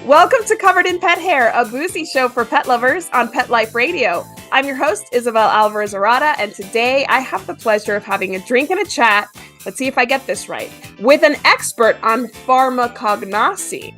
Welcome to Covered in Pet Hair, a boozy show for pet lovers on Pet Life Radio. I'm your host, Isabel and today I have the pleasure of having a drink and a chat, let's see if I get this right, with an expert on pharmacognosy.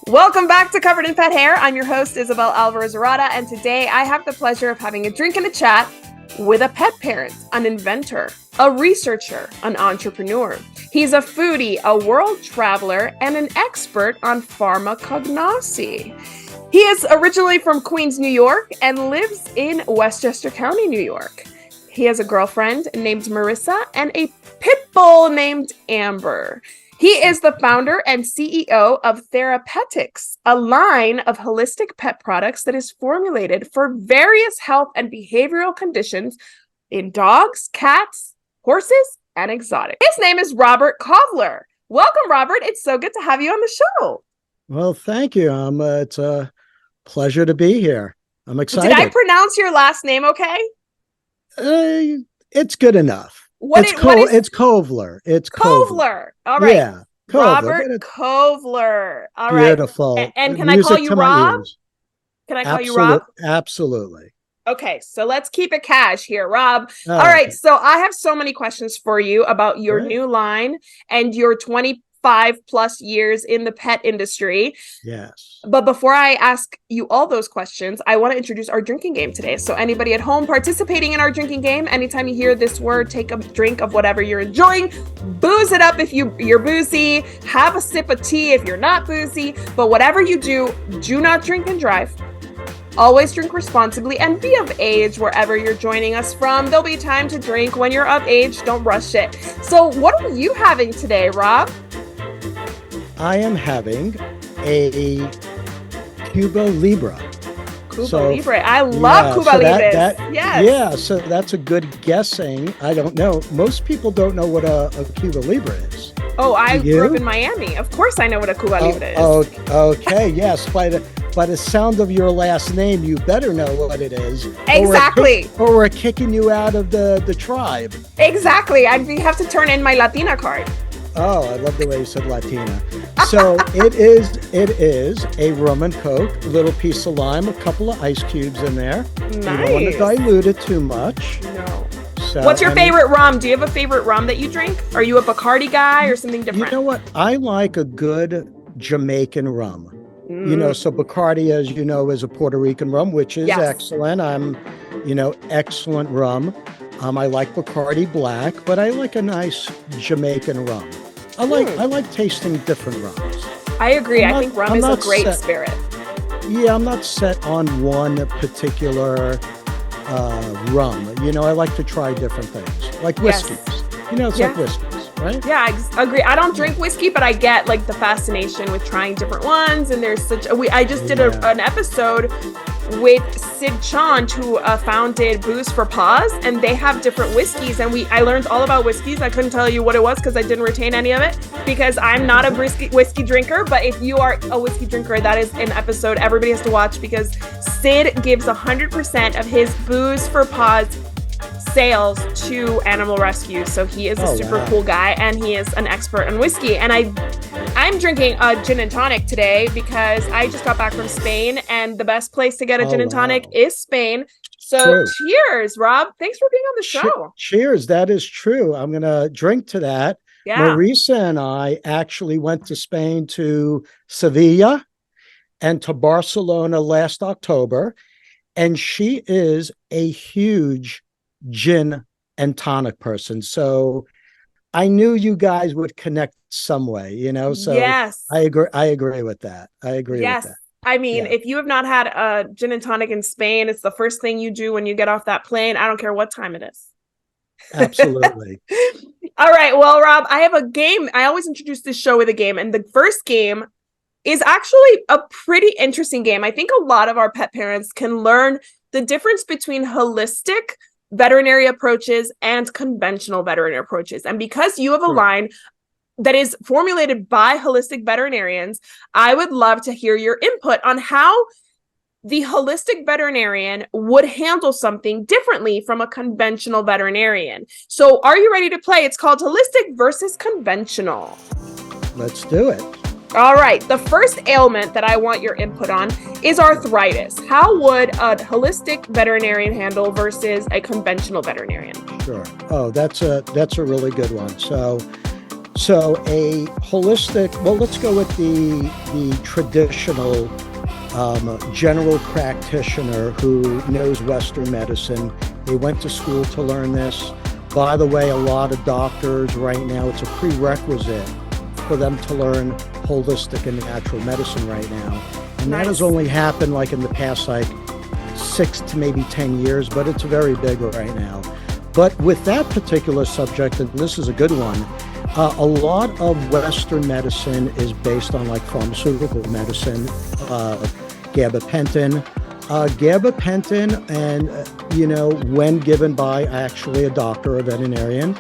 Welcome back to Covered in Pet Hair. I'm your host, Isabel and today I have the pleasure of having a drink and a chat with a pet parent, an inventor, a researcher, an entrepreneur. He's a foodie, a world traveler, and an expert on pharmacognosy. He is originally from Queens, New York, and lives in Westchester County, New York. He has a girlfriend named Marissa and a pit bull named Amber. He is the founder and CEO of Therapetixx, a line of holistic pet products that is formulated for various health and behavioral conditions in dogs, cats, horses, and exotic. His name is Robert Kovler. Welcome, Robert. It's so good to have you on the show. Well, thank you. It's a pleasure to be here. I'm excited. Did I pronounce your last name okay? It's good enough. It's Kovler. It's Kovler. All right. Yeah. Kovler, Robert Kovler. All right. Beautiful. And can I call you Rob? Can I call you Rob? Absolutely. Okay, so let's keep it cash here, Rob. All right, so I have so many questions for you about your new line and your 25 plus years in the pet industry. Yes. But before I ask you all those questions, I want to introduce our drinking game today. So anybody at home participating in our drinking game, anytime you hear this word, take a drink of whatever you're enjoying, booze it up if you're boozy, have a sip of tea if you're not boozy, but whatever you do not drink and drive. Always drink responsibly and be of age wherever you're joining us from. There'll be time to drink when you're of age. Don't rush it. So what are you having today, Rob? I am having a Cuba Libre. Libre. I love Cuba Libres. Yes. Yeah, so that's a good guessing. I don't know. Most people don't know what a Cuba Libre is. Oh, I grew up in Miami. Of course I know what a Cuba Libre is. Okay, yes. By the sound of your last name, you better know what it is. Exactly. Or we're kicking you out of the tribe. Exactly. I have to turn in my Latina card. Oh, I love the way you said Latina. So it is a rum and Coke, a little piece of lime, a couple of ice cubes in there. Nice. You don't want to dilute it too much. No. So, what's your favorite rum? Do you have a favorite rum that you drink? Are you a Bacardi guy or something different? You know what? I like a good Jamaican rum. You know, so Bacardi, as you know, is a Puerto Rican rum, which is excellent. Excellent rum. I like Bacardi Black, but I like a nice Jamaican rum. I like tasting different rums. I agree. I think rum is a great spirit. Yeah, I'm not set on one particular rum. You know, I like to try different things, like whiskeys. Yes. You know, it's like whiskeys, right? Yeah, I agree. I don't drink whiskey, but I get like the fascination with trying different ones. And there's I just did an episode with Sid Chand, who founded Booze for Paws, and they have different whiskeys. And I learned all about whiskeys. I couldn't tell you what it was because I didn't retain any of it because I'm not a whiskey drinker. But if you are a whiskey drinker, that is an episode everybody has to watch because Sid gives 100% of his Booze for Paws sales to animal rescue. So he is a super cool guy and he is an expert on whiskey. And I'm drinking a gin and tonic today because I just got back from Spain and the best place to get a gin and tonic is Spain. So cheers, Rob. Thanks for being on the show. Cheers. That is true. I'm going to drink to that. Yeah. Marisa and I actually went to Spain, to Sevilla and to Barcelona last October. And she is a huge gin and tonic person. So I knew you guys would connect some way, you know? So yes. I agree with that. I agree with that. I mean, if you have not had a gin and tonic in Spain, it's the first thing you do when you get off that plane. I don't care what time it is. Absolutely. All right. Well, Rob, I have a game. I always introduce this show with a game. And the first game is actually a pretty interesting game. I think a lot of our pet parents can learn the difference between holistic veterinary approaches and conventional veterinary approaches. And because you have a line that is formulated by holistic veterinarians. I would love to hear your input on how the holistic veterinarian would handle something differently from a conventional veterinarian. So are you ready to play? It's called Holistic versus Conventional. Let's do it. All right. The first ailment that I want your input on is arthritis. How would a holistic veterinarian handle versus a conventional veterinarian? Sure. Oh, that's a really good one. So a holistic, well, let's go with the traditional general practitioner who knows Western medicine. They went to school to learn this. By the way, a lot of doctors right now, it's a prerequisite for them to learn holistic and natural medicine right now. And that has only happened like in the past, like 6 to maybe 10 years, but it's very big right now. But with that particular subject, and this is a good one, a lot of Western medicine is based on like pharmaceutical medicine, gabapentin. Gabapentin, and when given by actually a doctor or veterinarian,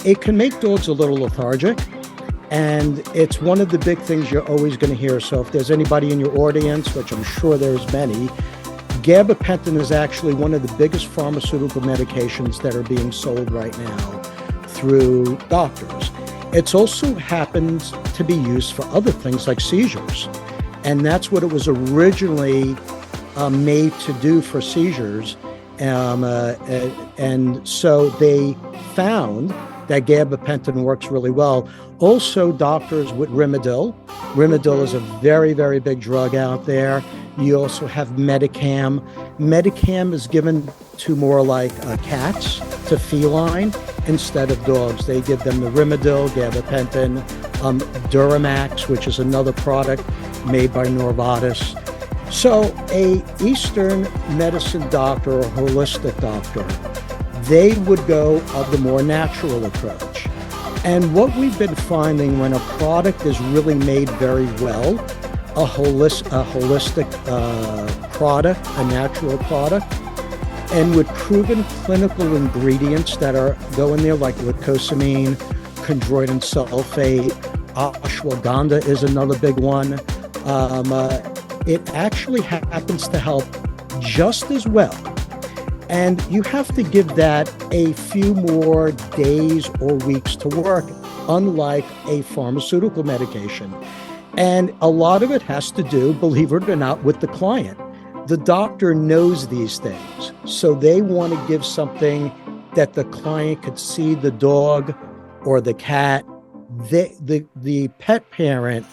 it can make dogs a little lethargic. And it's one of the big things you're always going to hear. So if there's anybody in your audience, which I'm sure there's many, gabapentin is actually one of the biggest pharmaceutical medications that are being sold right now through doctors. It also happens to be used for other things like seizures. And that's what it was originally made to do for seizures. And so they found that gabapentin works really well. Also, doctors with Remedil. Remedil is a very, very big drug out there. You also have Medicam. Medicam is given to more like cats, to feline, instead of dogs. They give them the Remedil, gabapentin, Duramax, which is another product made by Novartis. So a Eastern medicine doctor or holistic doctor, they would go of the more natural approach. And what we've been finding when a product is really made very well, a holistic product, a natural product, and with proven clinical ingredients that are go in there, like glucosamine, chondroitin sulfate, ashwagandha is another big one. It actually happens to help just as well. And you have to give that a few more days or weeks to work, unlike a pharmaceutical medication. And a lot of it has to do, believe it or not, with the client. The doctor knows these things, so they want to give something that the client could see the dog or the cat. The pet parent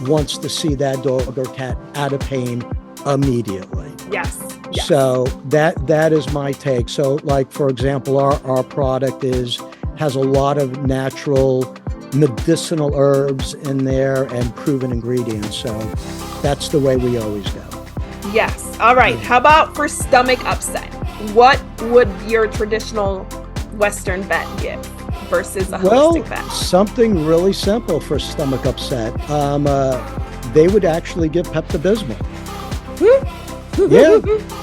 wants to see that dog or cat out of pain immediately. Yes. So that is my take. So like, for example, our product has a lot of natural medicinal herbs in there and proven ingredients. So that's the way we always go. Yes. All right. How about for stomach upset? What would your traditional Western vet give versus a holistic vet? Something really simple for stomach upset. They would actually give Pepto-Bismol.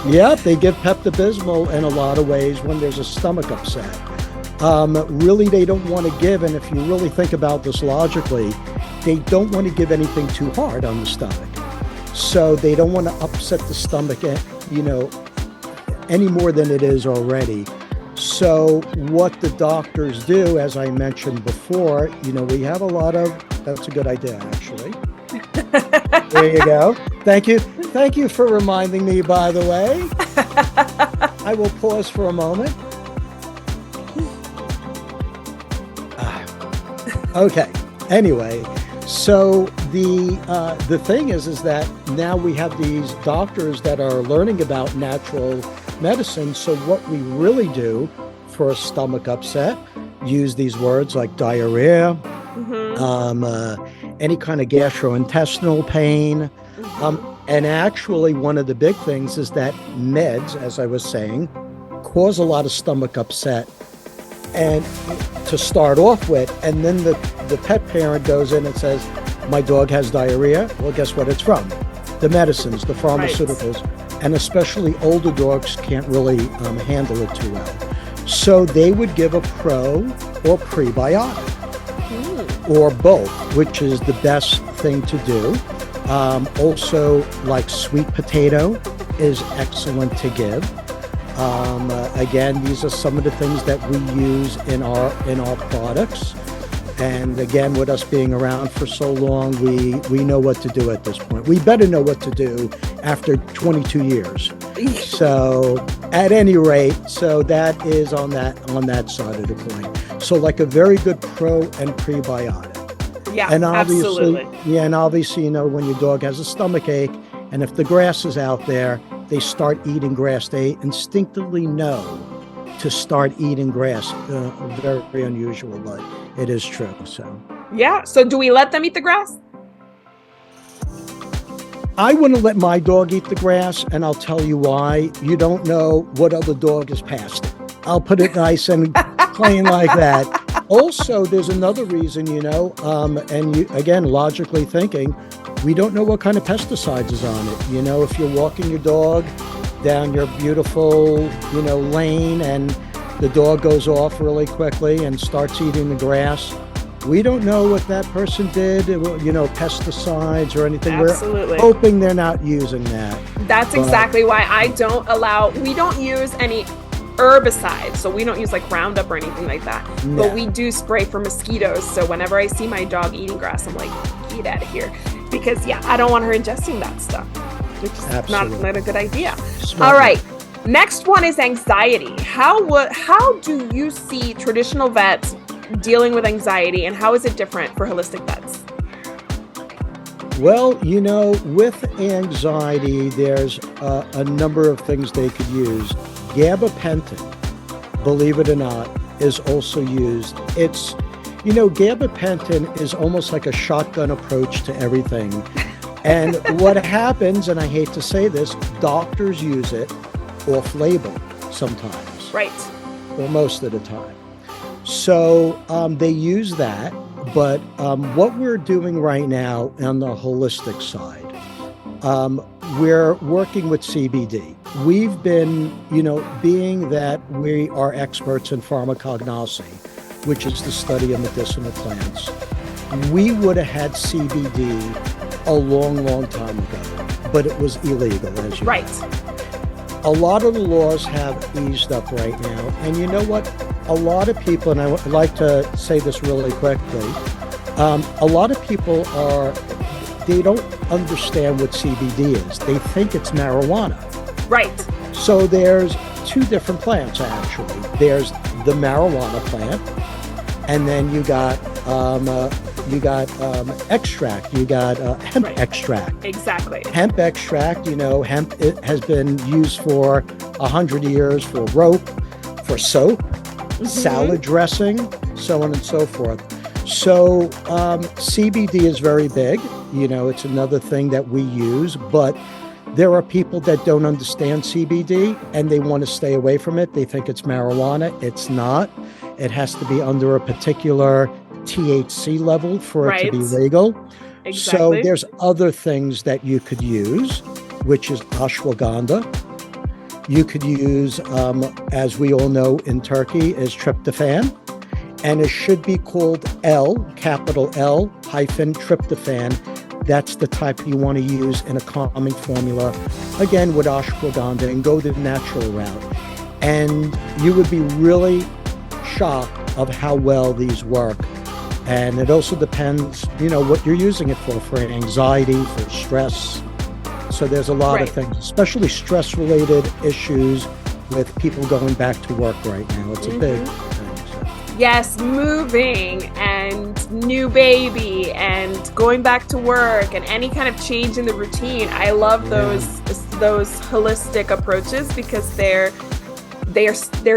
Yeah, they give Pepto-Bismol in a lot of ways when there's a stomach upset. Really, they don't want to give, and if you really think about this logically, they don't want to give anything too hard on the stomach. So they don't want to upset the stomach, any more than it is already. So what the doctors do, as I mentioned before, we have a lot of, that's a good idea, actually. There you go. Thank you. Thank you for reminding me, by the way. I will pause for a moment. Okay. Anyway, so the thing is that now we have these doctors that are learning about natural medicine. So what we really do for a stomach upset, use these words like diarrhea, any kind of gastrointestinal pain. And actually, one of the big things is that meds, as I was saying, cause a lot of stomach upset, and to start off with, and then the pet parent goes in and says, my dog has diarrhea. Well, guess what it's from? The medicines, the pharmaceuticals, and especially older dogs can't really handle it too well. So they would give a pro or prebiotic. or both, which is the best thing to do. Also, like sweet potato is excellent to give. Again, these are some of the things that we use in our products. And again, with us being around for so long, we know what to do at this point. We better know what to do after 22 years. So at any rate, so that is on that side of the coin. So like a very good pro and prebiotic. Yeah, and obviously, absolutely. Yeah, and obviously, when your dog has a stomach ache, and if the grass is out there, they start eating grass. They instinctively know to start eating grass. Very, very unusual, but it is true. So yeah. So do we let them eat the grass? I wouldn't let my dog eat the grass, and I'll tell you why. You don't know what other dog has passed it. I'll put it nice and plain like that. Also, there's another reason, and you, again, logically thinking, we don't know what kind of pesticides is on it. If you're walking your dog down your beautiful, lane and the dog goes off really quickly and starts eating the grass, we don't know what that person did, pesticides or anything. Absolutely. We're hoping they're not using that. That's exactly why we don't use any herbicides, so we don't use like Roundup or anything like that. No. But we do spray for mosquitoes, so whenever I see my dog eating grass, I'm like, get out of here, because I don't want her ingesting that stuff, which is not a good idea. Smart. All right, next one is anxiety. How do you see traditional vets dealing with anxiety, and how is it different for holistic vets? Well, with anxiety, there's a number of things they could use. Gabapentin, believe it or not, is also used. It's, gabapentin is almost like a shotgun approach to everything. And what happens, and I hate to say this, doctors use it off-label sometimes. Right. Or most of the time. So they use that. But what we're doing right now on the holistic side, we're working with CBD. We've been, being that we are experts in pharmacognosy, which is the study of medicinal plants, we would have had CBD a long, long time ago, but it was illegal, as you know. Right. A lot of the laws have eased up right now. And you know what? A lot of people, and I would like to say this really quickly, a lot of people they don't understand what CBD is. They think it's marijuana. Right. So there's two different plants, actually. There's the marijuana plant, and then you got extract. You got hemp extract. Exactly. Hemp extract, hemp it has been used for 100 years for rope, for soap, salad dressing, so on and so forth. So CBD is very big. It's another thing that we use, but there are people that don't understand CBD and they want to stay away from it. They think it's marijuana. It's not. It has to be under a particular THC level for it to be legal. Exactly. So there's other things that you could use, which is ashwagandha. You could use, as we all know in Turkey, is tryptophan. And it should be called capital L hyphen tryptophan. That's the type you want to use in a calming formula, again, with ashwagandha, and go the natural route. And you would be really shocked of how well these work. And it also depends, what you're using it for anxiety, for stress. So there's a lot of things, especially stress-related issues with people going back to work right now. It's a big thing. Yes, moving and new baby and going back to work and any kind of change in the routine. I love those holistic approaches because they're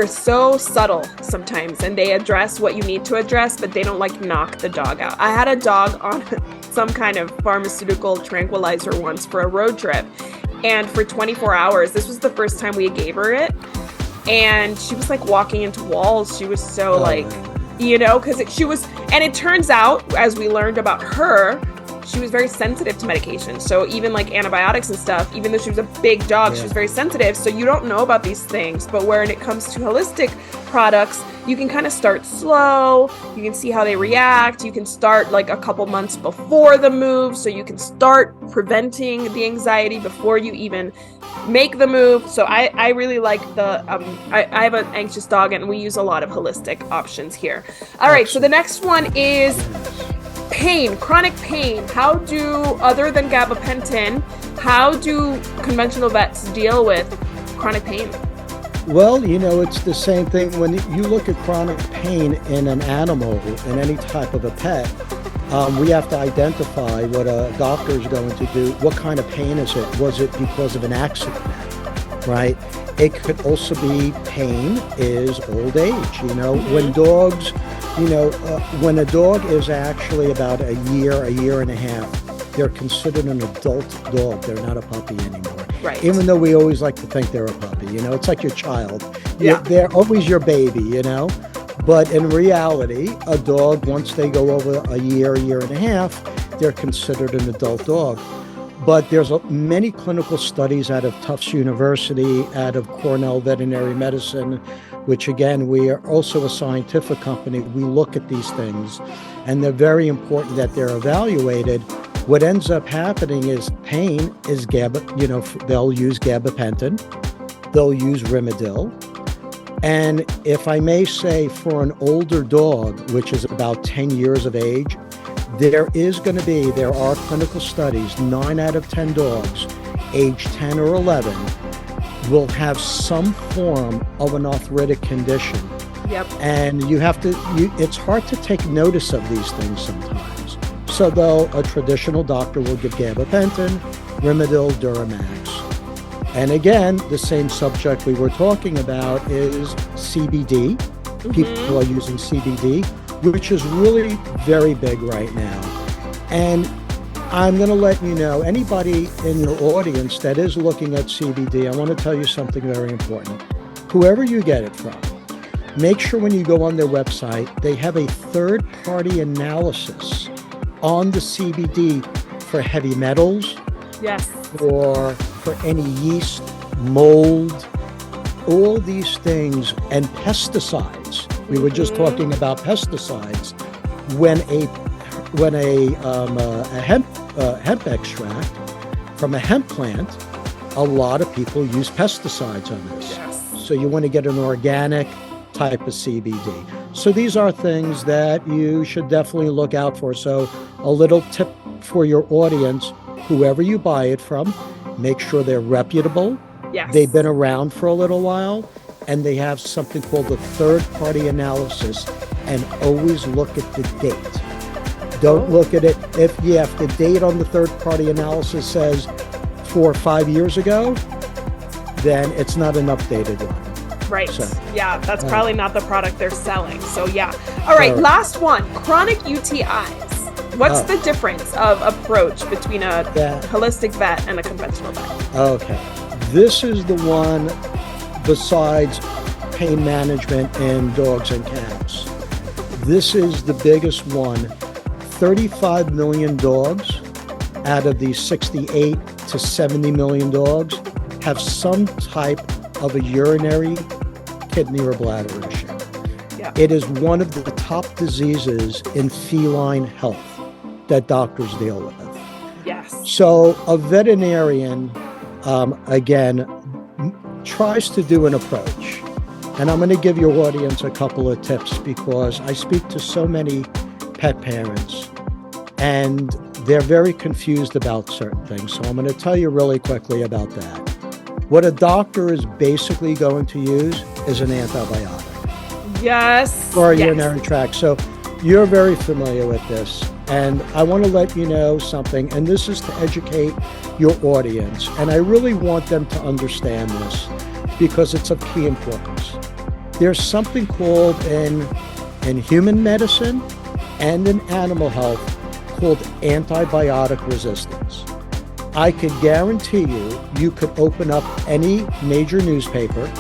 so subtle sometimes, and they address what you need to address, but they don't knock the dog out. I had a dog on some kind of pharmaceutical tranquilizer once for a road trip, and for 24 hours, this was the first time we gave her it. And she was walking into walls. She was so because she was, and it turns out, as we learned about her, she was very sensitive to medication. So even antibiotics and stuff, even though she was a big dog, she was very sensitive. So you don't know about these things. But when it comes to holistic products, you can kind of start slow. You can see how they react. You can start like a couple months before the move, so you can start preventing the anxiety before you even make the move. So I really like the I have an anxious dog, and we use a lot of holistic options here. All right, so the next one is pain, chronic pain. How do, other than gabapentin, how do conventional vets deal with chronic pain? Well, it's the same thing when you look at chronic pain in an animal, in any type of a pet. We have to identify what a doctor is going to do. What kind of pain is it? Was it because of an accident, right? It could also be pain is old age. When dogs, when a dog is actually about a year and a half, they're considered an adult dog. They're not a puppy anymore. Right. Even though we always like to think they're a puppy, it's like your child. Yeah. They're always your baby, But in reality, a dog, once they go over a year and a half, they're considered an adult dog. But there's many clinical studies out of Tufts University, out of Cornell Veterinary Medicine, which again, we are also a scientific company. We look at these things, and they're very important that they're evaluated. What ends up happening is pain is they'll use gabapentin, they'll use remedied. And if I may say, for an older dog, which is about 10 years of age, there are clinical studies, 9 out of 10 dogs, age 10 or 11, will have some form of an arthritic condition. Yep. And it's hard to take notice of these things sometimes. So a traditional doctor will give gabapentin, remedied, Duramax. And again, the same subject we were talking about is CBD. Mm-hmm. People are using CBD, which is really very big right now. And I'm going to let you know, anybody in your audience that is looking at CBD, I want to tell you something very important. Whoever you get it from, make sure when you go on their website, they have a third-party analysis on the CBD for heavy metals. Yes. Or for any yeast, mold, all these things, and pesticides. We were just talking about pesticides. When a hemp extract from a hemp plant, a lot of people use pesticides on this. Yes. So you want to get an organic type of CBD. So these are things that you should definitely look out for. So a little tip for your audience: whoever you buy it from, make sure they're reputable. Yes. They've been around for a little while, and they have something called the third-party analysis, and always look at the date. Don't look at it. If the date on the third-party analysis says 4 or 5 years ago, then it's not an updated one. Right. So, yeah, that's probably not the product they're selling. So yeah. All right, last one, chronic UTIs. What's the difference of approach between a holistic vet and a conventional vet? Okay. This is the one, besides pain management in dogs and cats, this is the biggest one. 35 million dogs out of these 68 to 70 million dogs have some type of a urinary, kidney, or bladder issue. Yeah. It is one of the top diseases in feline health that doctors deal with. Yes. So a veterinarian, again, tries to do an approach. And I'm going to give your audience a couple of tips, because I speak to so many pet parents and they're very confused about certain things. So I'm going to tell you really quickly about that. What a doctor is basically going to use is an antibiotic. Yes. For a urinary tract. So you're very familiar with this. And I want to let you know something, and this is to educate your audience. And I really want them to understand this because it's of key importance. There's something called in human medicine and in animal health called antibiotic resistance. I could guarantee you could open up any major newspaper,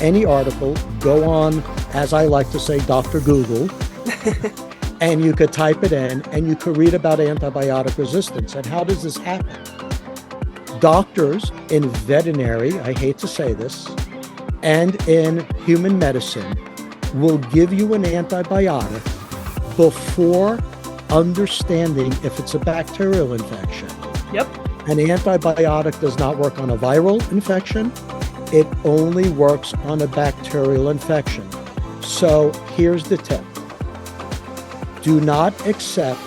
any article, go on, as I like to say, Dr. Google, and you could type it in and you could read about antibiotic resistance. And how does this happen? Doctors in veterinary, I hate to say this, and in human medicine will give you an antibiotic before understanding if it's a bacterial infection. Yep. An antibiotic does not work on a viral infection. It only works on a bacterial infection. So here's the tip. Do not accept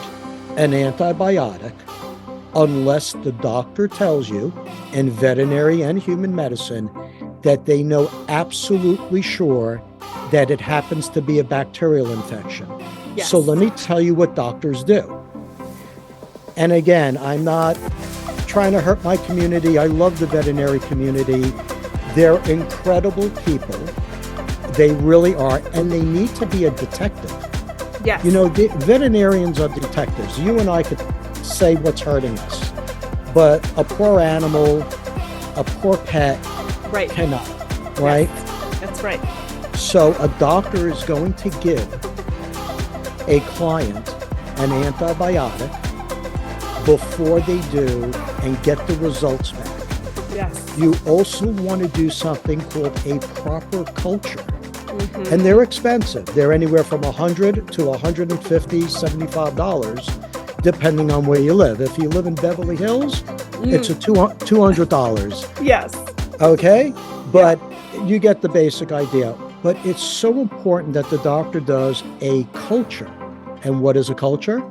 an antibiotic unless the doctor tells you, in veterinary and human medicine, that they know absolutely sure that it happens to be a bacterial infection. Yes. So let me tell you what doctors do. And again, I'm not trying to hurt my community. I love the veterinary community. They're incredible people. They really are. And they need to be a detective. Yes. You know, the veterinarians are detectives. You and I could say what's hurting us. But a poor animal, a poor pet cannot, right? Yes. That's right. So a doctor is going to give a client an antibiotic before they do and get the results back. Yes. You also want to do something called a proper culture. And they're expensive. They're anywhere from $100 to $150, $75, depending on where you live. If you live in Beverly Hills, it's a $200. Yes. Okay? But you get the basic idea. But it's so important that the doctor does a culture. And what is a culture?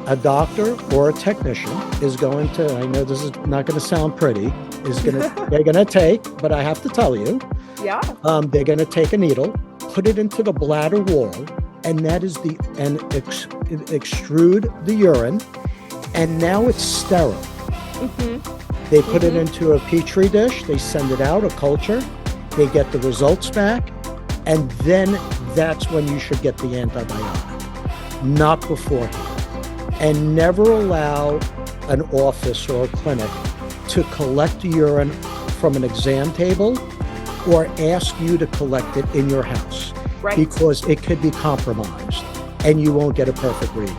A doctor or a technician is going to, I know this is not going to sound pretty, they're going to take, but I have to tell you, they're going to take a needle, put it into the bladder wall, and that is extrude the urine, and now it's sterile. They put it into a petri dish, they send it out, a culture, they get the results back, and then that's when you should get the antibiotic, not beforehand. And never allow an office or a clinic to collect urine from an exam table or ask you to collect it in your house, because it could be compromised and you won't get a perfect reading.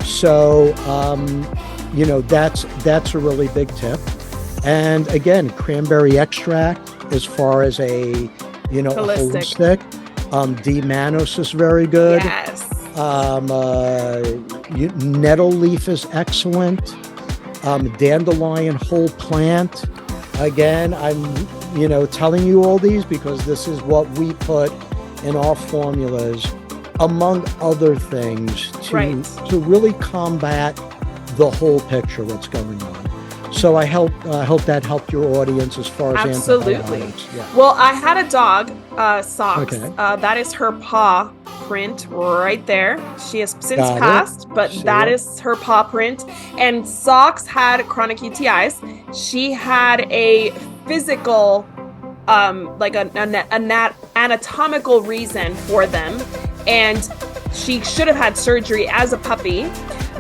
So, you know, that's a really big tip. And again, cranberry extract as far as a, you know, holistic. D-mannose is very good. Yes. Nettle leaf is excellent. Dandelion whole plant. Again, I'm, you know, telling you all these because this is what we put in our formulas, among other things, to really combat the whole picture, what's going on. So I hope that helped your audience as far as antibiotics. Yeah. Well, I had a dog, Socks. Okay. That is her paw print right there. She has since passed, but that is her paw print. And Socks had chronic UTIs. She had a physical, like an anatomical reason for them, and she should have had surgery as a puppy.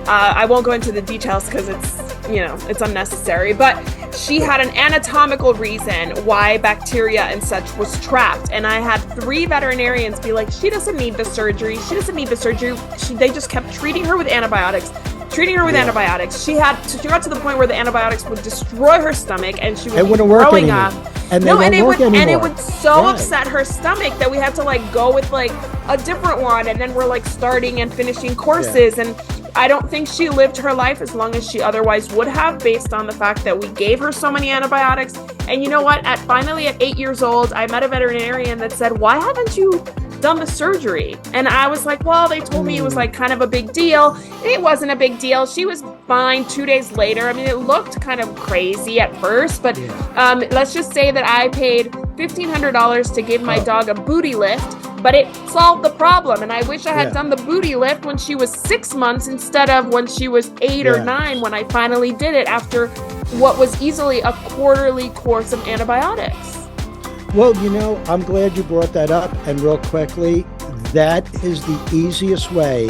I won't go into the details because it's unnecessary, but she had an anatomical reason why bacteria and such was trapped. And I had 3 veterinarians be like, she doesn't need the surgery. They just kept treating her with antibiotics. She got to the point where the antibiotics would destroy her stomach, and she would be throwing up. And it would so upset her stomach that we had to go with a different one, and then we're starting and finishing courses. And I don't think she lived her life as long as she otherwise would have, based on the fact that we gave her so many antibiotics. And you know what? Finally at 8 years old, I met a veterinarian that said, "Why haven't you done the surgery?" And I was like, well, they told me it was kind of a big deal. It wasn't a big deal. She was fine 2 days later. I mean, it looked kind of crazy at first, but let's just say that I paid $1,500 to give my dog a booty lift, but it solved the problem. And I wish I had done the booty lift when she was 6 months instead of when she was 8 or 9, when I finally did it after what was easily a quarterly course of antibiotics. Well, I'm glad you brought that up. And real quickly, that is the easiest way.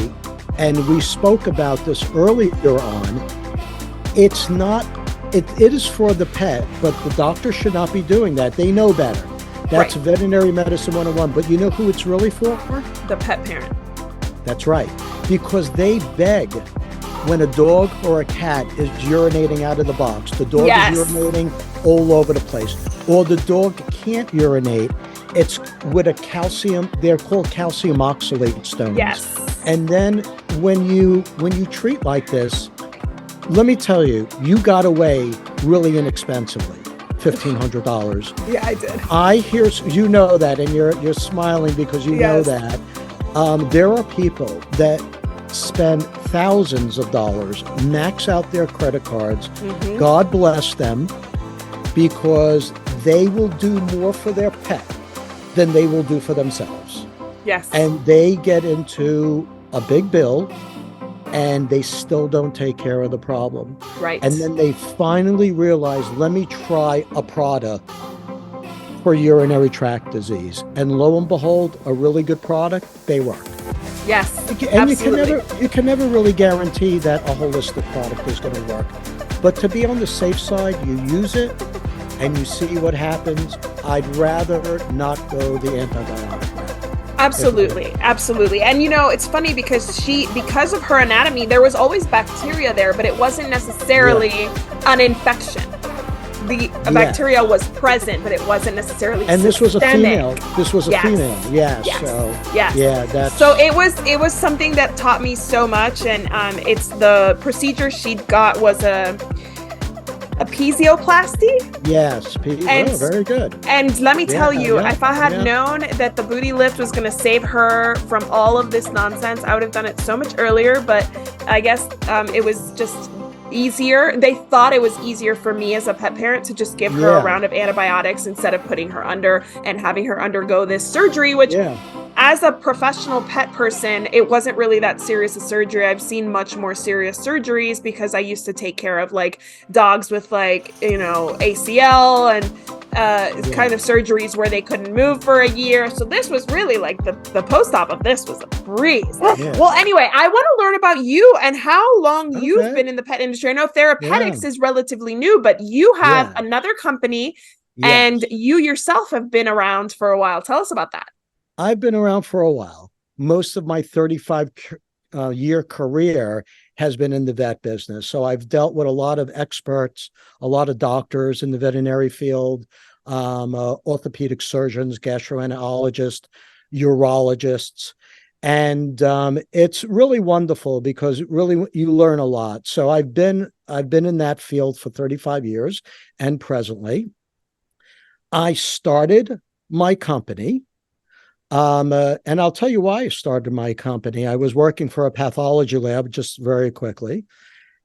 And we spoke about this earlier on. It's not, it is for the pet, but the doctor should not be doing that. They know better. That's veterinary medicine 101. But you know who it's really for? The pet parent. That's right. Because they beg when a dog or a cat is urinating out of the box. The dog is urinating all over the place. Or the dog can't urinate It's with a calcium, they're called calcium oxalate stones. Yes. And then when you treat like this, let me tell you, you got away really inexpensively. $1,500. Yeah, I did. I hear, you know that, and you're smiling because you know that. There are people that spend thousands of dollars, max out their credit cards. Mm-hmm. God bless them, because they will do more for their pet than they will do for themselves. Yes. And they get into a big bill and they still don't take care of the problem. Right. And then they finally realize, let me try a product for urinary tract disease. And lo and behold, a really good product, they work. Yes, and absolutely. you can never really guarantee that a holistic product is going to work. But to be on the safe side, you use it and you see what happens. I'd rather not go the antibiotic route. Absolutely. Absolutely. And it's funny because because of her anatomy, there was always bacteria there, but it wasn't necessarily an infection. The bacteria was present, but it wasn't necessarily and systemic. This was a female. This was a female. Yes. So it was something that taught me so much. And it's the procedure she got was a pesioplasty. Yes, very good. And let me tell you, if I had known that the booty lift was going to save her from all of this nonsense, I would have done it so much earlier. But I guess it was just easier. They thought it was easier for me as a pet parent to just give her a round of antibiotics instead of putting her under and having her undergo this surgery, which as a professional pet person, it wasn't really that serious a surgery. I've seen much more serious surgeries because I used to take care of dogs with ACL and kind of surgeries where they couldn't move for a year. So this was really the post-op of this was a breeze. Yeah. Well, anyway, I want to learn about you and how long you've been in the pet industry. I know Therapetixx is relatively new, but you have another company and you yourself have been around for a while. Tell us about that. I've been around for a while. Most of my 35-year career has been in the vet business. So I've dealt with a lot of experts, a lot of doctors in the veterinary field, orthopedic surgeons, gastroenterologists, urologists. And it's really wonderful because really you learn a lot. So I've been in that field for 35 years, and presently I started my company. And I'll tell you why I started my company. I was working for a pathology lab, just very quickly.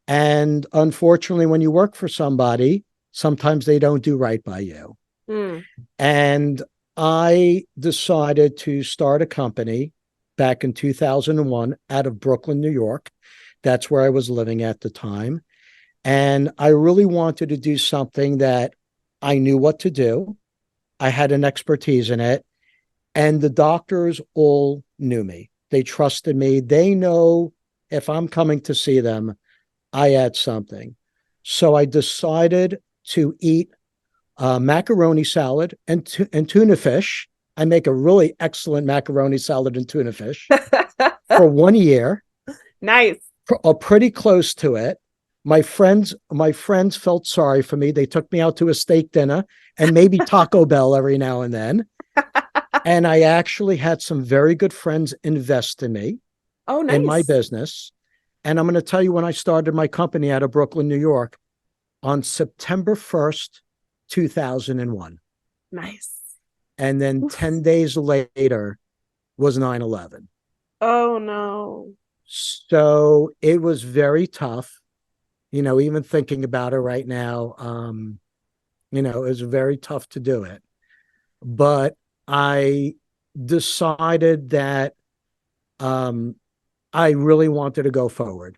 And unfortunately, when you work for somebody, sometimes they don't do right by you. Mm. And I decided to start a company back in 2001 out of Brooklyn, New York. That's where I was living at the time. And I really wanted to do something that I knew what to do. I had an expertise in it. And the doctors all knew me. They trusted me. They know if I'm coming to see them, I add something. So I decided to eat macaroni salad and tuna fish. I make a really excellent macaroni salad and tuna fish for 1 year. Nice. Pretty close to it. My friends felt sorry for me. They took me out to a steak dinner and maybe Taco Bell every now and then. And I actually had some very good friends invest in me. Oh, nice. In my business. And I'm going to tell you when I started my company out of Brooklyn, New York, on September 1st, 2001. Nice. And then 10 days later was 9/11. Oh, no. So it was very tough. Even thinking about it right now, it was very tough to do it. But I decided that I really wanted to go forward.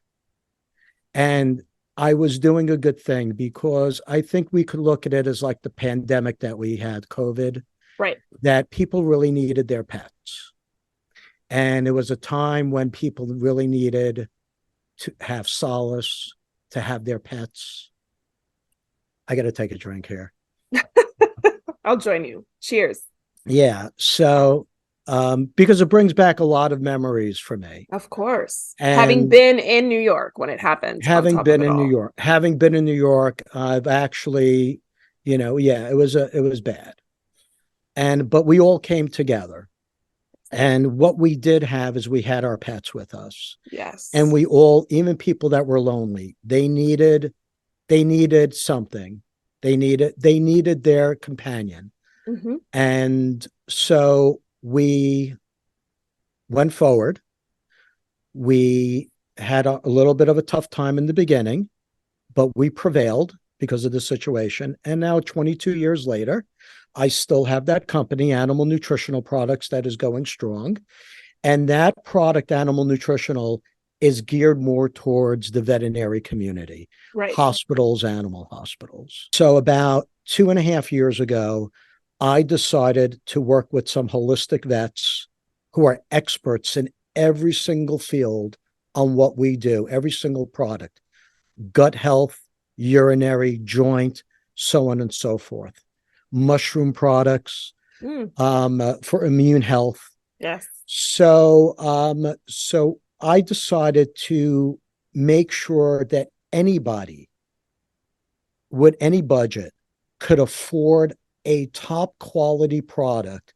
And I was doing a good thing because I think we could look at it as like the pandemic that we had, COVID. Right. That people really needed their pets. And it was a time when people really needed to have solace, to have their pets. I got to take a drink here. I'll join you. Cheers. Yeah. So, because it brings back a lot of memories for me. Of course. And having been in New York when it happened. Having been in New York, I've actually, it was bad. but we all came together. And what we did have is we had our pets with us. Yes. And we all, even people that were lonely, they needed something. They needed their companion. Mm-hmm. And so we went forward. We had a little bit of a tough time in the beginning, but we prevailed because of the situation. And now 22 years later, I still have that company, Animal Nutritional Products, that is going strong. And that product, Animal Nutritional, is geared more towards the veterinary community, right. Hospitals, animal hospitals. So about 2.5 years ago, I decided to work with some holistic vets who are experts in every single field on what we do, every single product, gut health, urinary, joint, so on and so forth. Mushroom products for immune health. Yes. So I decided to make sure that anybody with any budget could afford a top quality product.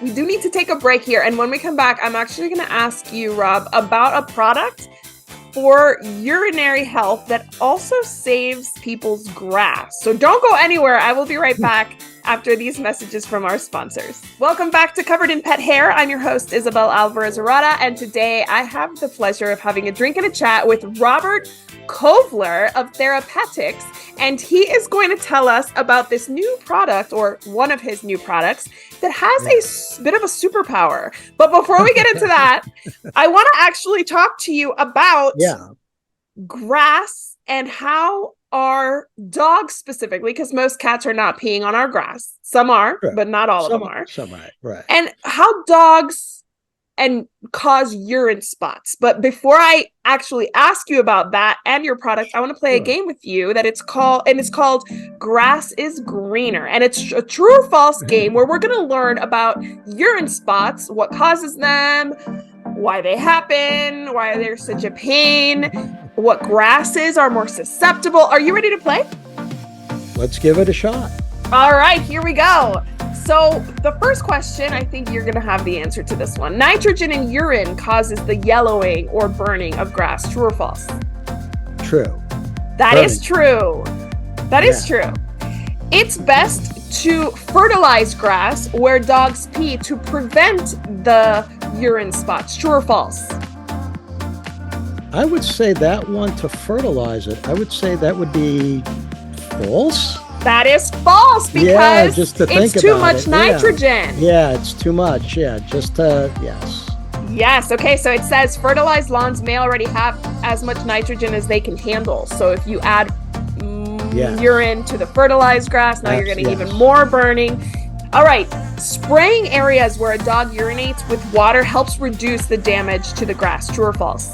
We do need to take a break here. And when we come back, I'm actually going to ask you, Rob, about a product for urinary health that also saves people's grass. So don't go anywhere. I will be right back after these messages from our sponsors. Welcome back to Covered in Pet Hair. I'm your host, Isabel Alvarez-Arata, and today I have the pleasure of having a drink and a chat with Robert Kovler of Therapetixx, and he is going to tell us about this new product, or one of his new products, that has a bit of a superpower. But before we get into that, I want to actually talk to you about grass and how our dogs specifically, because most cats are not peeing on our grass. Some are, but not all of them are. Some are, right. And how dogs cause urine spots. But before I actually ask you about that and your product, I want to play a game with you that it's called Grass is Greener. And it's a true or false game where we're going to learn about urine spots, what causes them, why they happen, why they're such a pain, what grasses are more susceptible. Are you ready to play? Let's give it a shot. All right, here we go. So the first question, I think you're going to have the answer to this one. Nitrogen in urine causes the yellowing or burning of grass. True or false? True. That is true. That is true. It's best to fertilize grass where dogs pee to prevent the urine spots. True or false? I would say that one, to fertilize it, I would say that would be false. That is false because it's too much nitrogen. Yeah, it's too much. Yeah, yes. Yes. Okay. So it says fertilized lawns may already have as much nitrogen as they can handle. So if you add urine to the fertilized grass, now you're getting even more burning. All right. Spraying areas where a dog urinates with water helps reduce the damage to the grass. True or false?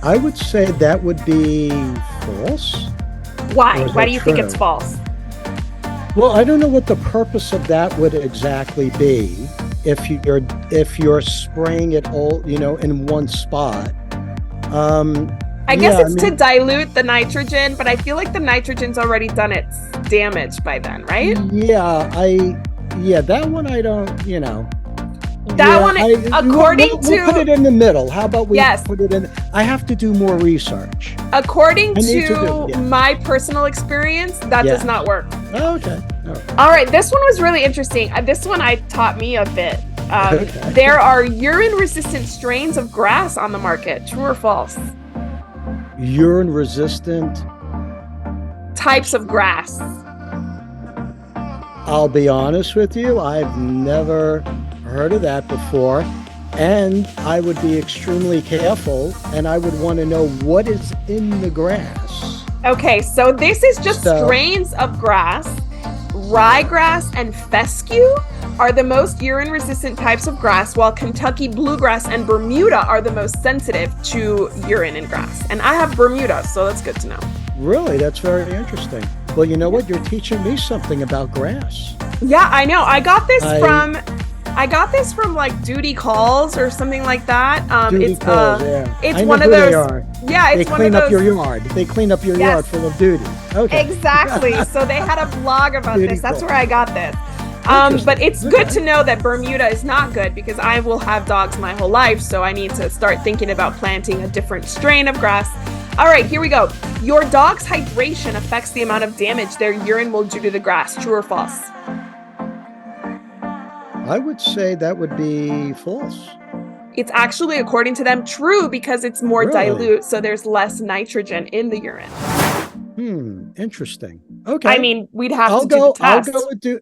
I would say that would be false. Why? Why do you think it's false? Well, I don't know what the purpose of that would exactly be. If you're spraying it all, in one spot. I guess it's to dilute the nitrogen, but I feel like the nitrogen's already done its damage by then, right? That one I don't, That one, according to... We'll put it in the middle. How about we put it in... I have to do more research. According to my personal experience, that does not work. Oh, okay. All right. This one was really interesting. This one taught me a bit. There are urine-resistant strains of grass on the market. True or false? Urine-resistant? Types of grass. I'll be honest with you. I've never heard of that before, and I would be extremely careful, and I would want to know what is in the grass. Okay, so this is just strains of grass. Ryegrass and fescue are the most urine-resistant types of grass, while Kentucky bluegrass and Bermuda are the most sensitive to urine in grass. And I have Bermuda, so that's good to know. Really? That's very interesting. Well, you know what? You're teaching me something about grass. Yeah, I know. I got this from I got this from like Duty Calls or something like that. Duty Calls, yeah. It's one of those. Yeah, it's one of those. They clean up your yard. They clean up your yard full of duty. Okay. Exactly. So they had a blog about this. That's where I got this. But it's good to know that Bermuda is not good, because I will have dogs my whole life. So I need to start thinking about planting a different strain of grass. All right, here we go. Your dog's hydration affects the amount of damage their urine will do to the grass. True or false? I would say that would be false. It's actually, according to them, true, because it's more dilute, so there's less nitrogen in the urine. Interesting. Okay. I mean, we'd have to do the test.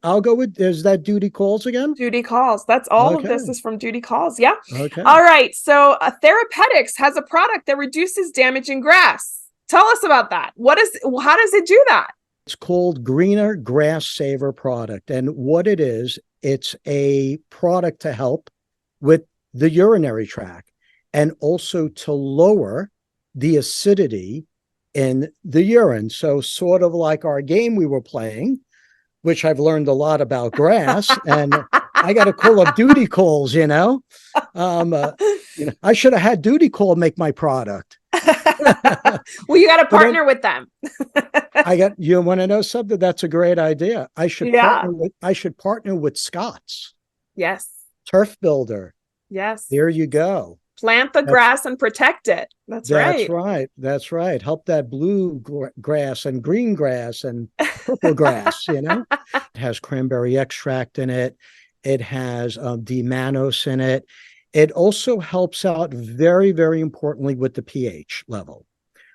I'll go with, is that Duty Calls again? Duty Calls. That's all of this is from Duty Calls. Yeah. Okay. All right. So Therapetixx has a product that reduces damage in grass. Tell us about that. How does it do that? It's called Greener Grass Saver product. And what it is, it's a product to help with the urinary tract and also to lower the acidity in the urine. So sort of like our game we were playing, which I've learned a lot about grass, and I got a Call of Duty Calls, I should have had Duty Call make my product. Well, you got to partner with them. You want to know something? That's a great idea. I should partner with Scott's. Yes. Turf Builder. Yes. There you go. Plant the grass and protect it. That's right. That's right. Help that blue grass and green grass and purple grass, It has cranberry extract in it. It has D-mannose in it. It also helps out very, very importantly with the pH level.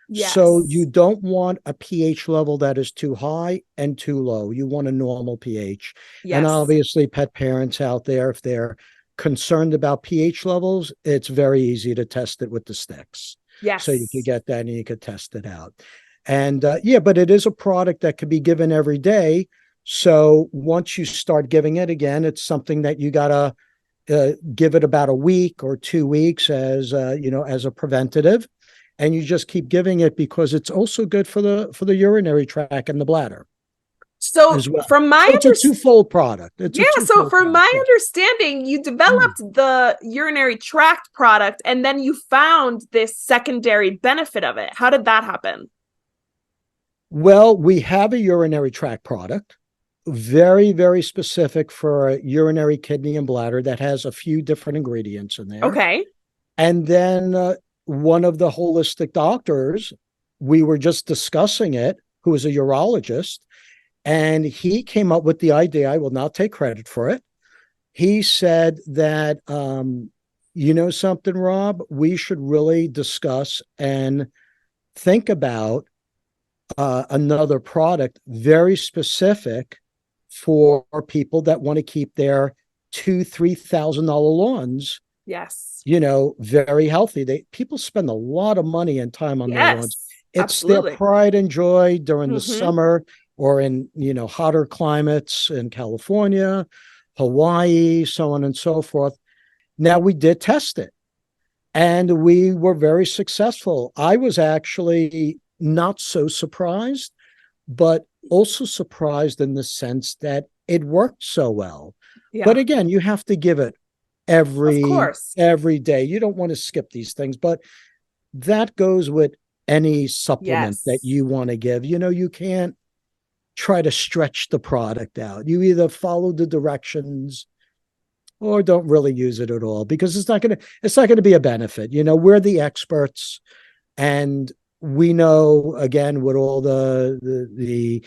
Yes. So you don't want a pH level that is too high and too low. You want a normal pH. Yes. And obviously pet parents out there, if they're concerned about pH levels, it's very easy to test it with the sticks. Yes. So you could get that and you could test it out. And but it is a product that could be given every day. So once you start giving it again, it's something that you got to give it about a week or 2 weeks as a preventative. And you just keep giving it because it's also good for the urinary tract and the bladder. So from my it's a twofold product. So from my understanding, you developed the urinary tract product and then you found this secondary benefit of it. How did that happen? Well, we have a urinary tract product, very, very specific for urinary, kidney, and bladder that has a few different ingredients in there. Okay. And then one of the holistic doctors, we were just discussing it, who is a urologist, and he came up with the idea. I will not take credit for it. He said that, something, Rob, we should really discuss and think about another product very specific for people that want to keep their $2,000-$3,000 lawns. Yes. Very healthy. People spend a lot of money and time on their lawns. It's absolutely their pride and joy during the summer or in, hotter climates in California, Hawaii, so on and so forth. Now, we did test it and we were very successful. I was actually not so surprised, but also surprised in the sense that it worked so well. Yeah. But again, you have to give it every day. You don't want to skip these things, but that goes with any supplement that you want to give. You can't try to stretch the product out. You either follow the directions or don't really use it at all, because it's not going to be a benefit. We're the experts, and we know, again, with all the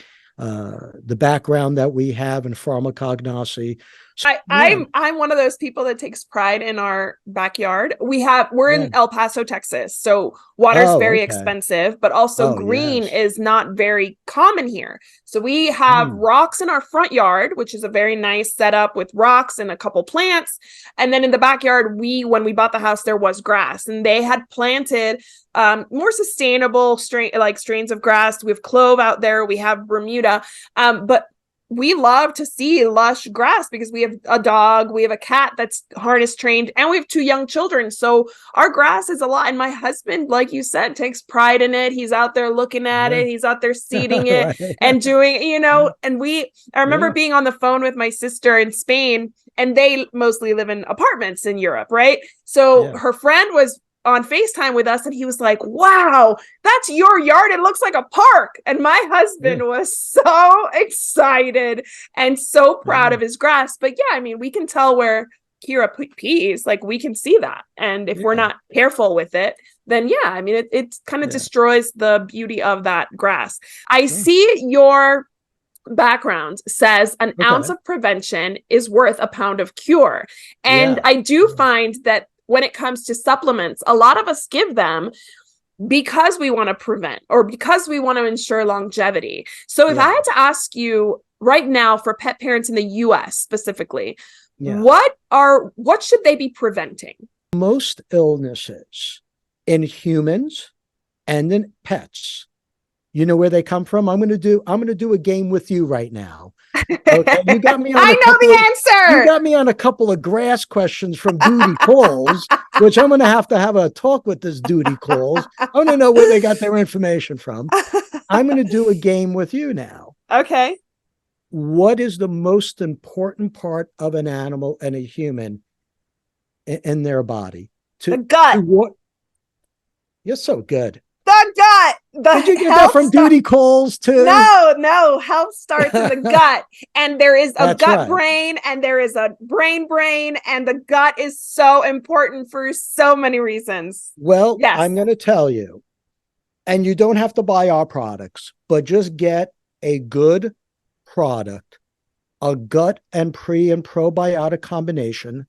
background that we have in pharmacognosy. So, I'm one of those people that takes pride in our backyard. We're in El Paso, Texas, so water's very expensive, but also green is not very common here. So we have rocks in our front yard, which is a very nice setup with rocks and a couple plants. And then in the backyard, when we bought the house, there was grass, and they had planted more sustainable strains of grass. We have clove out there. We have Bermuda, but we love to see lush grass because we have a dog, we have a cat that's harness trained, and we have 2 young children. So our grass is a lot. And my husband, like you said, takes pride in it. He's out there looking at it. He's out there seeding it Right. and doing, and I remember being on the phone with my sister in Spain, and they mostly live in apartments in Europe, right? So her friend was on FaceTime with us, and he was like, wow, that's your yard. It looks like a park. And my husband was so excited and so proud of his grass. But yeah, I mean, we can tell where Kira pees, like we can see that. And if we're not careful with it, then yeah, I mean, it kind of destroys the beauty of that grass. I see your background says an ounce of prevention is worth a pound of cure. And I do find that when it comes to supplements, a lot of us give them because we want to prevent or because we want to ensure longevity. So if I had to ask you right now for pet parents in the US specifically, what should they be preventing? Most illnesses in humans and in pets, you know where they come from? I'm going to do a game with you right now. Okay, you got me on I know the answer. You got me on a couple of grass questions from Duty Calls, which I'm going to have a talk with this Duty Calls. I want to know where they got their information from. I'm going to do a game with you now. Okay. What is the most important part of an animal and a human in their body? The gut. You're so good. The gut. Did you get that from Duty Calls too? No. Health starts in the gut. And there is a gut brain and there is a brain, and the gut is so important for so many reasons. Well, I'm going to tell you, and you don't have to buy our products, but just get a good product, a gut and pre and probiotic combination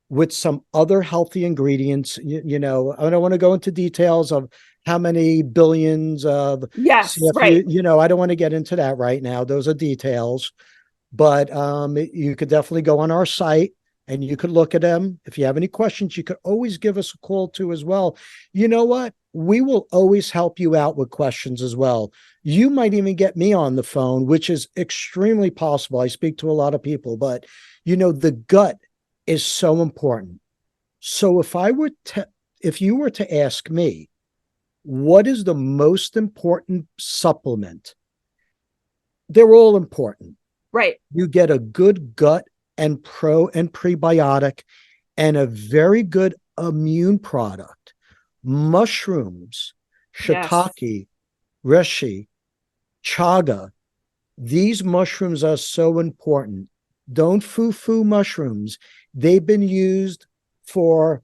with some other healthy ingredients. I don't want to go into details of how many billions of CFU, I don't want to get into that right now. Those are details, but you could definitely go on our site and you could look at them. If you have any questions, you could always give us a call too as well. You know what? We will always help you out with questions as well. You might even get me on the phone, which is extremely possible. I speak to a lot of people, but the gut is so important. So if you were to ask me, what is the most important supplement? They're all important. Right. You get a good gut and pro and prebiotic and a very good immune product. Mushrooms, shiitake, reishi, chaga. These mushrooms are so important. Don't foo-foo mushrooms. They've been used for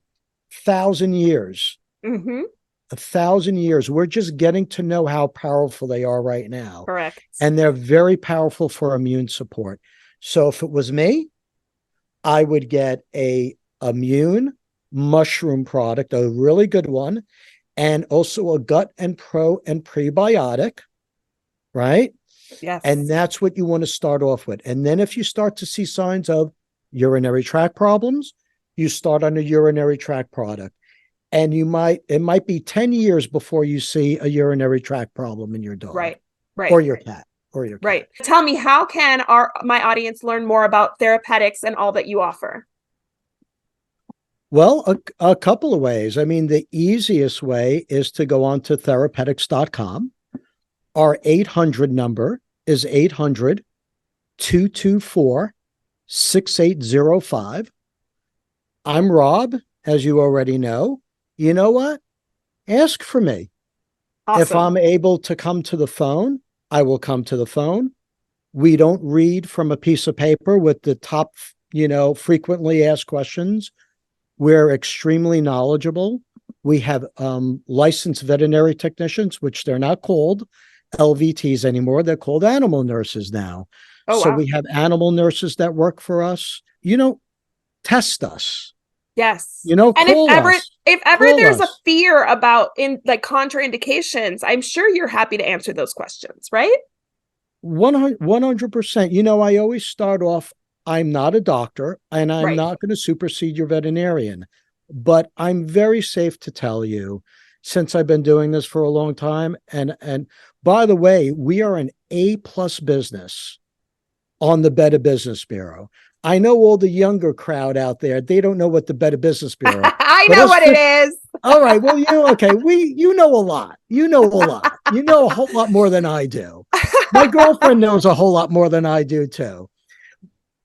1,000 years. 1,000 years. We're just getting to know how powerful they are right now. Correct. And they're very powerful for immune support. So if it was me, I would get a immune mushroom product, a really good one, and also a gut and pro and prebiotic, right? Yes. And that's what you want to start off with. And then if you start to see signs of urinary tract problems, you start on a urinary tract product. And it might be 10 years before you see a urinary tract problem in your dog. Right. Or your cat. Right. Tell me, how can my audience learn more about Therapetixx and all that you offer? Well, a couple of ways. I mean, the easiest way is to go on to Therapetixx.com. Our 800 number is 800-224-6805. I'm Rob, as you already know. You know what? Ask for me. Awesome. If I'm able to come to the phone, I will come to the phone. We don't read from a piece of paper with the top, frequently asked questions. We're extremely knowledgeable. We have licensed veterinary technicians, which they're not called LVTs anymore. They're called animal nurses now. Oh, so wow. We have animal nurses that work for us. Test us. Yes. And if ever there's a fear about contraindications, I'm sure you're happy to answer those questions, right? 100%. I always start off, I'm not a doctor and I'm not going to supersede your veterinarian, but I'm very safe to tell you, since I've been doing this for a long time. And by the way, we are an A+ business. on the Better Business Bureau. I know all the younger crowd out there, they don't know what the Better Business Bureau is. I know what it is. All right. Well, you know a lot. You know a lot. You know a whole lot more than I do. My girlfriend knows a whole lot more than I do too.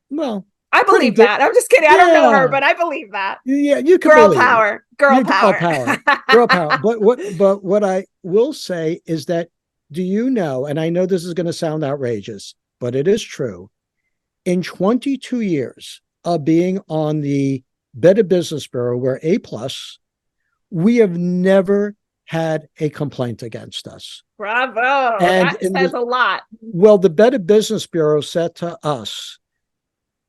Well, I believe that. I'm just kidding. I don't know her, but I believe that. Yeah, you can girl believe power. Girl power. Girl power. But what I will say is that, do you know, and I know this is going to sound outrageous, but it is true. In 22 years of being on the Better Business Bureau, we're A+, we have never had a complaint against us. Bravo. And that says a lot. Well, the Better Business Bureau said to us,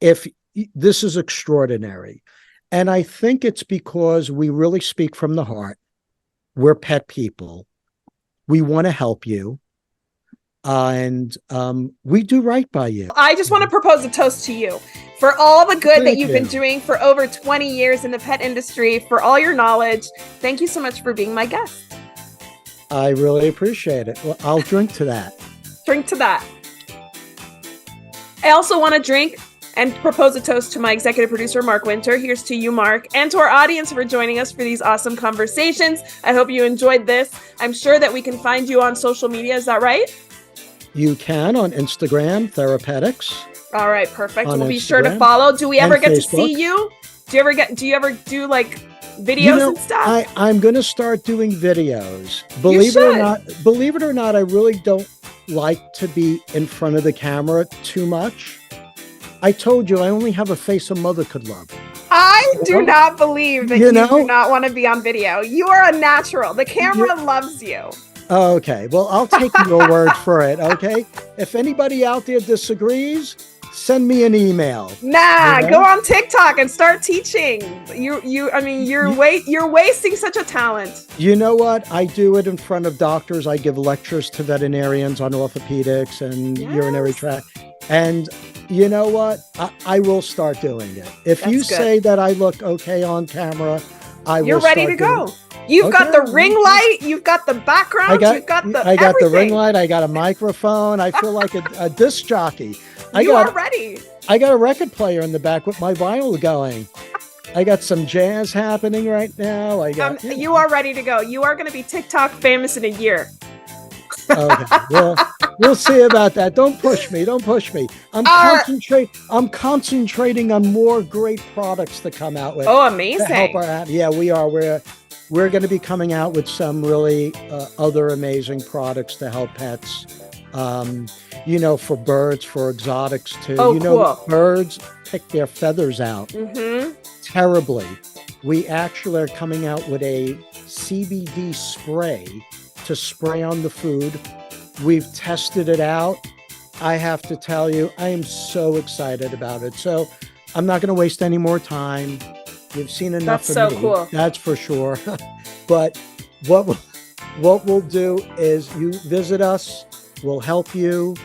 if this is extraordinary. And I think it's because we really speak from the heart. We're pet people. We want to help you. And we do right by you. I just want to propose a toast to you for all the good that you've been doing for over 20 years in the pet industry, for all your knowledge. Thank you so much for being my guest. I really appreciate it. Well, I'll drink to that. Drink to that. I also want to drink and propose a toast to my executive producer, Mark Winter. Here's to you, Mark, and to our audience for joining us for these awesome conversations. I hope you enjoyed this. I'm sure that we can find you on social media. Is that right? You can on Instagram, Therapetixx. All right, perfect. We'll be sure to follow. Do we ever get to see you? Do you ever do like videos and stuff? I'm going to start doing videos. Believe it or not, I really don't like to be in front of the camera too much. I told you I only have a face a mother could love. I do not believe that you do not want to be on video. You are a natural. The camera loves you. Okay. Well, I'll take your word for it. Okay. If anybody out there disagrees, send me an email. Nah, go on TikTok and start teaching. You're wasting such a talent. You know what? I do it in front of doctors. I give lectures to veterinarians on orthopedics and urinary tract. And you know what? I will start doing it. If you say that I look okay on camera, You're ready to go. You've got the ring light. You've got the background. I got the ring light. I got a microphone. I feel like a disc jockey. You are ready. I got a record player in the back with my vinyl going. I got some jazz happening right now. You are ready to go. You are going to be TikTok famous in a year. Okay. Well, we'll see about that. Don't push me. I'm concentrating on more great products to come out with. Oh, amazing. Yeah, we are. We're going to be coming out with some really other amazing products to help pets. For birds, for exotics too. Oh, cool. Birds pick their feathers out terribly. We actually are coming out with a CBD spray to spray on the food. We've tested it out. I have to tell you, I am so excited about it. So I'm not going to waste any more time. You've seen enough of me. That's so cool. That's for sure. But what we'll do is you visit us. We'll help you.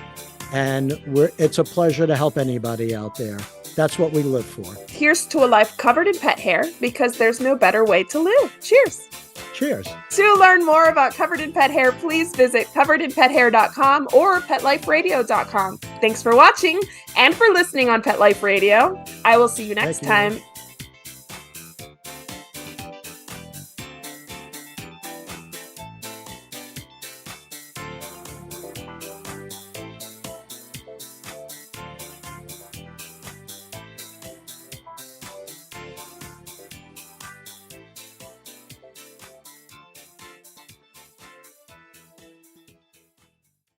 And it's a pleasure to help anybody out there. That's what we live for. Here's to a life covered in pet hair, because there's no better way to live. Cheers. Cheers. To learn more about Covered in Pet Hair, please visit coveredinpethair.com or petliferadio.com. Thanks for watching and for listening on Pet Life Radio. I will see you next time.